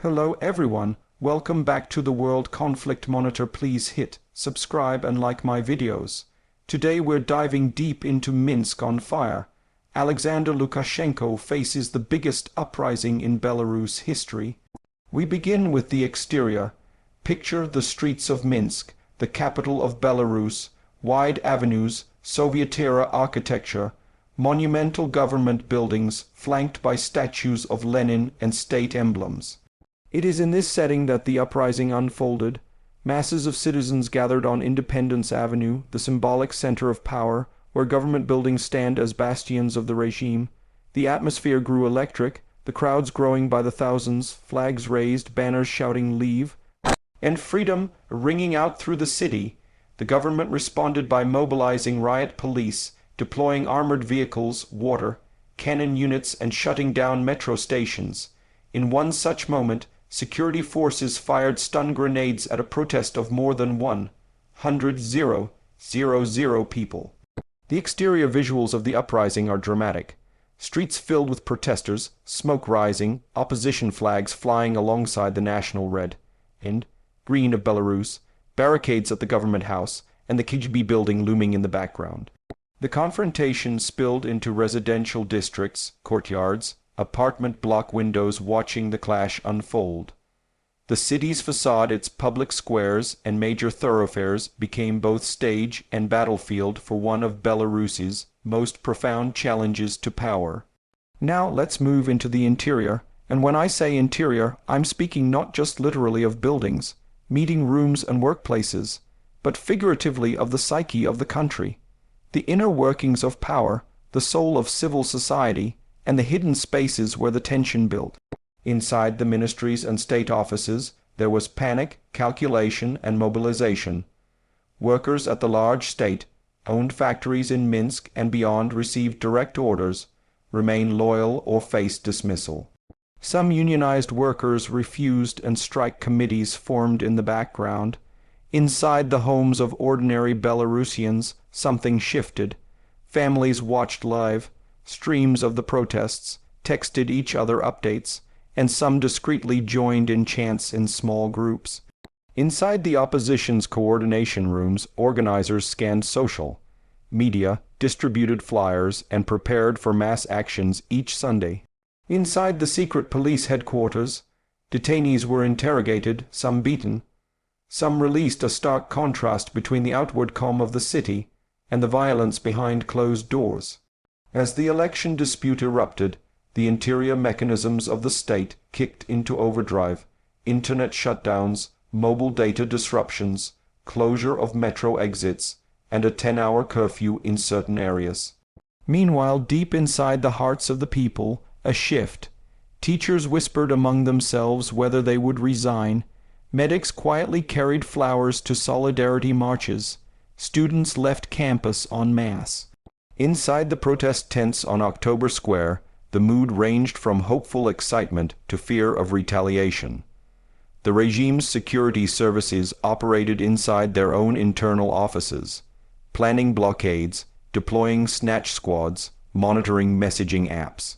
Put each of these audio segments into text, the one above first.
Hello everyone, welcome back to the World Conflict Monitor. Please hit subscribe and like my videos. Today we're diving deep into Minsk on fire. Alexander Lukashenko faces the biggest uprising in Belarus history. We begin with the exterior. Picture the streets of Minsk, the capital of Belarus, wide avenues, Soviet-era architecture, monumental government buildings flanked by statues of Lenin and state emblems. It is in this setting that the uprising unfolded. Masses of citizens gathered on Independence Avenue, the symbolic center of power, where government buildings stand as bastions of the regime. The atmosphere grew electric, the crowds growing by the thousands, flags raised, banners shouting "Leave!" and "Freedom!" ringing out through the city. The government responded by mobilizing riot police, deploying armored vehicles, water, cannon units, and shutting down metro stations. In one such moment, security forces fired stun grenades at a protest of more than 100,000 people. The exterior visuals of the uprising are dramatic. Streets filled with protesters, smoke rising, opposition flags flying alongside the national red and green of Belarus, barricades at the government house, and the KGB building looming in the background. The confrontation spilled into residential districts, courtyards, apartment block windows watching the clash unfold. The city's facade, its public squares and major thoroughfares became both stage and battlefield for one of Belarus's most profound challenges to power. Now let's move into the interior, and when I say interior, I'm speaking not just literally of buildings, meeting rooms and workplaces, but figuratively of the psyche of the country, the inner workings of power, the soul of civil society, and the hidden spaces where the tension built. Inside the ministries and state offices, there was panic, calculation, and mobilization. Workers at the large state-owned factories in Minsk and beyond received direct orders: remain loyal or face dismissal. Some unionized workers refused, and strike committees formed in the background. Inside the homes of ordinary Belarusians, something shifted. Families watched live streams of the protests, texted each other updates, and some discreetly joined in chants in small groups. Inside the opposition's coordination rooms, organizers scanned social media, distributed flyers, and prepared for mass actions each Sunday. Inside the secret police headquarters, detainees were interrogated, some beaten. Some released, a stark contrast between the outward calm of the city and the violence behind closed doors. As the election dispute erupted, the interior mechanisms of the state kicked into overdrive: internet shutdowns, mobile data disruptions, closure of metro exits, and a 10-hour curfew in certain areas. Meanwhile, deep inside the hearts of the people, a shift. Teachers whispered among themselves whether they would resign. Medics quietly carried flowers to solidarity marches. Students left campus en masse. Inside the protest tents on October Square, the mood ranged from hopeful excitement to fear of retaliation. The regime's security services operated inside their own internal offices, planning blockades, deploying snatch squads, monitoring messaging apps.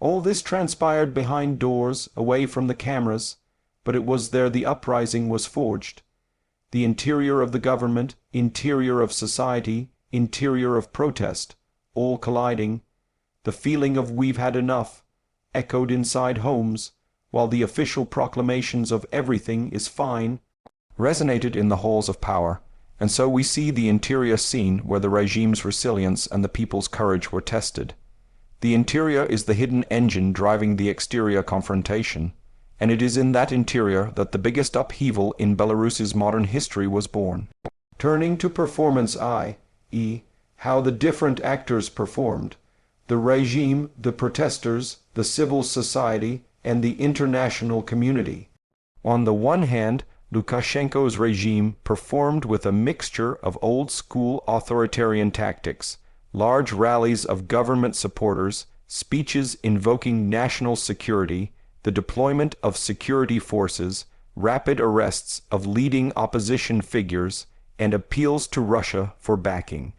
All this transpired behind doors, away from the cameras, but it was there the uprising was forged. The interior of the government, interior of society, interior of protest, all colliding. The feeling of "we've had enough" echoed inside homes, while the official proclamations of "everything is fine" resonated in the halls of power. And so we see the interior scene where the regime's resilience and the people's courage were tested. The interior is the hidden engine driving the exterior confrontation, and it is in that interior that the biggest upheaval in Belarus's modern history was born. Turning to performance, i.e., how the different actors performed: the regime, the protesters, the civil society, and the international community. On the one hand, Lukashenko's regime performed with a mixture of old-school authoritarian tactics: large rallies of government supporters, speeches invoking national security, the deployment of security forces, rapid arrests of leading opposition figures, and appeals to Russia for backing.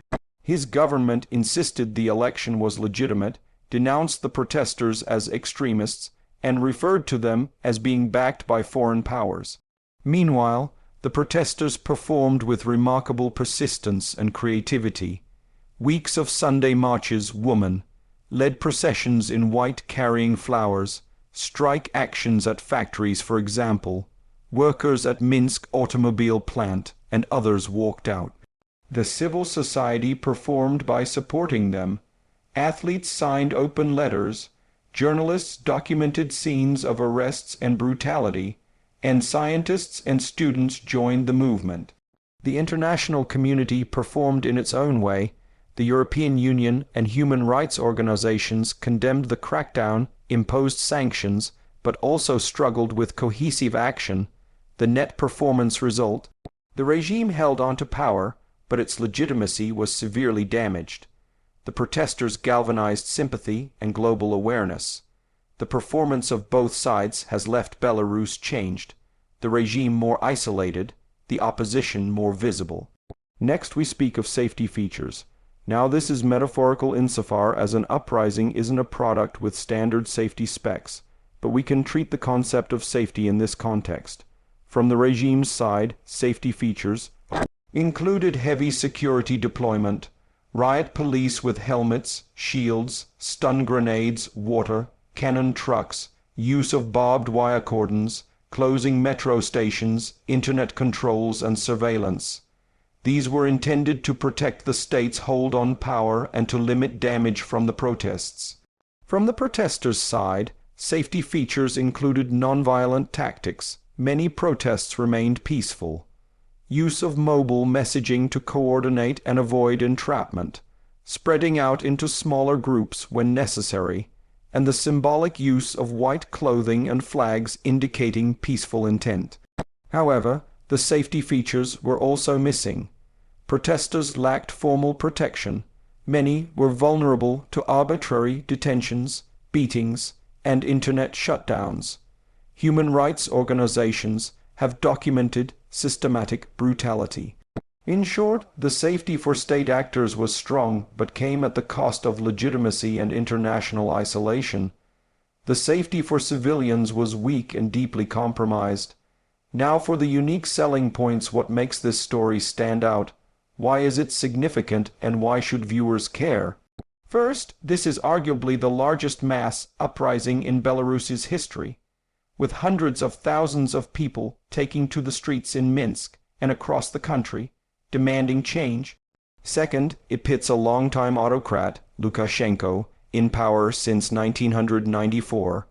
His government insisted the election was legitimate, denounced the protesters as extremists, and referred to them as being backed by foreign powers. Meanwhile, the protesters performed with remarkable persistence and creativity. Weeks of Sunday marches, women, led processions in white carrying flowers, strike actions at factories, for example, workers at Minsk automobile plant, and others walked out. The civil society performed by supporting them. Athletes signed open letters, journalists documented scenes of arrests and brutality, and scientists and students joined the movement. The international community performed in its own way. The European Union and human rights organizations condemned the crackdown, imposed sanctions, but also struggled with cohesive action. The net performance result: the regime held on to power, but its legitimacy was severely damaged. The protesters galvanized sympathy and global awareness. The performance of both sides has left Belarus changed, the regime more isolated, the opposition more visible. Next we speak of safety features. Now this is metaphorical insofar as an uprising isn't a product with standard safety specs, but we can treat the concept of safety in this context. From the regime's side, safety features included heavy security deployment, riot police with helmets, shields, stun grenades, water, cannon trucks, use of barbed wire cordons, closing metro stations, internet controls and surveillance. These were intended to protect the state's hold on power and to limit damage from the protests. From the protesters' side, safety features included nonviolent tactics. Many protests remained peaceful. Use of mobile messaging to coordinate and avoid entrapment, spreading out into smaller groups when necessary, and the symbolic use of white clothing and flags indicating peaceful intent. However, the safety features were also missing. Protesters lacked formal protection. Many were vulnerable to arbitrary detentions, beatings, and internet shutdowns. Human rights organizations have documented systematic brutality. In short, the safety for state actors was strong, but came at the cost of legitimacy and international isolation. The safety for civilians was weak and deeply compromised. Now for the unique selling points: what makes this story stand out? Why is it significant, and why should viewers care? First, this is arguably the largest mass uprising in Belarus's history, with hundreds of thousands of people taking to the streets in Minsk and across the country, demanding change. Second, it pits a longtime autocrat, Lukashenko, in power since 1994,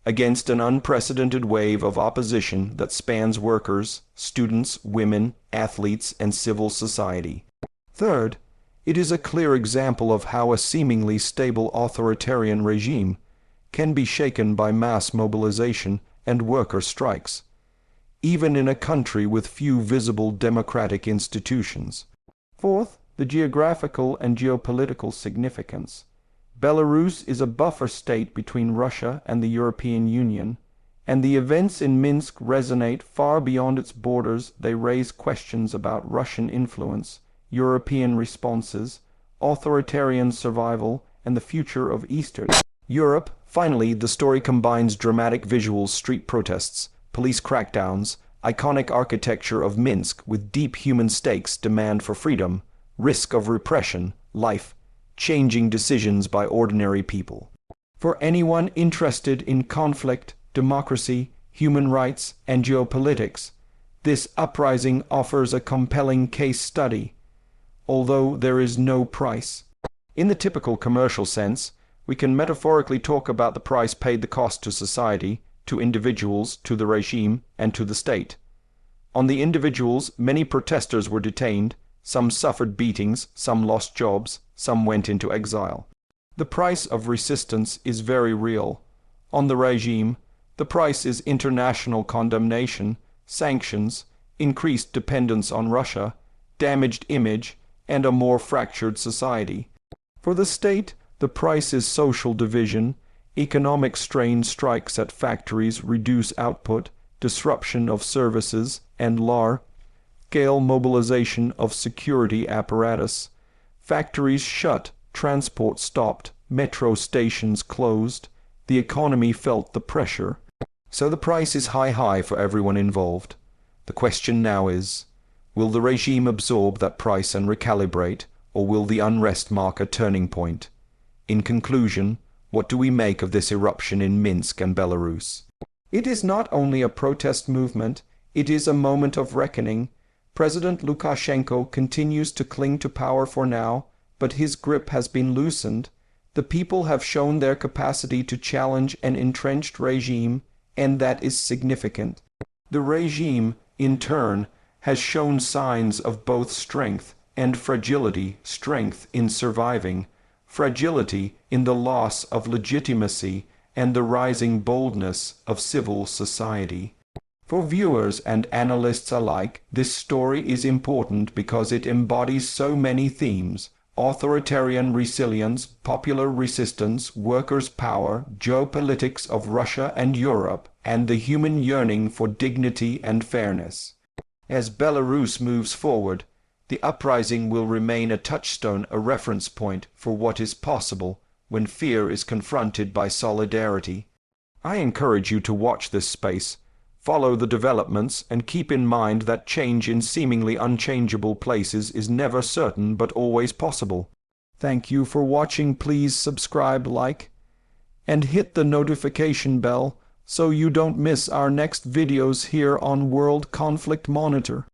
against an unprecedented wave of opposition that spans workers, students, women, athletes, and civil society. Third, it is a clear example of how a seemingly stable authoritarian regime can be shaken by mass mobilization and worker strikes, even in a country with few visible democratic institutions. Fourth, the geographical and geopolitical significance. Belarus is a buffer state between Russia and the European Union, and the events in Minsk resonate far beyond its borders. They raise questions about Russian influence, European responses, authoritarian survival, and the future of Eastern Europe. Finally, the story combines dramatic visuals, street protests, police crackdowns, iconic architecture of Minsk with deep human stakes, demand for freedom, risk of repression, life, changing decisions by ordinary people. For anyone interested in conflict, democracy, human rights, and geopolitics, this uprising offers a compelling case study, although there is no price. In the typical commercial sense, we can metaphorically talk about the price paid, the cost to society, to individuals, to the regime, and to the state. On the individuals, many protesters were detained, some suffered beatings, some lost jobs, some went into exile. The price of resistance is very real. On the regime, the price is international condemnation, sanctions, increased dependence on Russia, damaged image, and a more fractured society. For the state, the price is social division, economic strain, strikes at factories reduce output, disruption of services, and large-scale mobilization of security apparatus. Factories shut, transport stopped, metro stations closed, The economy felt the pressure. So the price is high for everyone involved. The question now is, will the regime absorb that price and recalibrate, or will the unrest mark a turning point? In conclusion, what do we make of this eruption in Minsk and Belarus? It is not only a protest movement, it is a moment of reckoning. President Lukashenko continues to cling to power for now, but his grip has been loosened. The people have shown their capacity to challenge an entrenched regime, and that is significant. The regime, in turn, has shown signs of both strength and fragility, strength in surviving, fragility in the loss of legitimacy and the rising boldness of civil society. For viewers and analysts alike, this story is important because it embodies so many themes: authoritarian resilience, popular resistance, workers' power, geopolitics of Russia and Europe, and the human yearning for dignity and fairness. As Belarus moves forward, the uprising will remain a touchstone, a reference point for what is possible when fear is confronted by solidarity. I encourage you to watch this space, follow the developments, and keep in mind that change in seemingly unchangeable places is never certain but always possible. Thank you for watching. Please subscribe, like, and hit the notification bell so you don't miss our next videos here on World Conflict Monitor.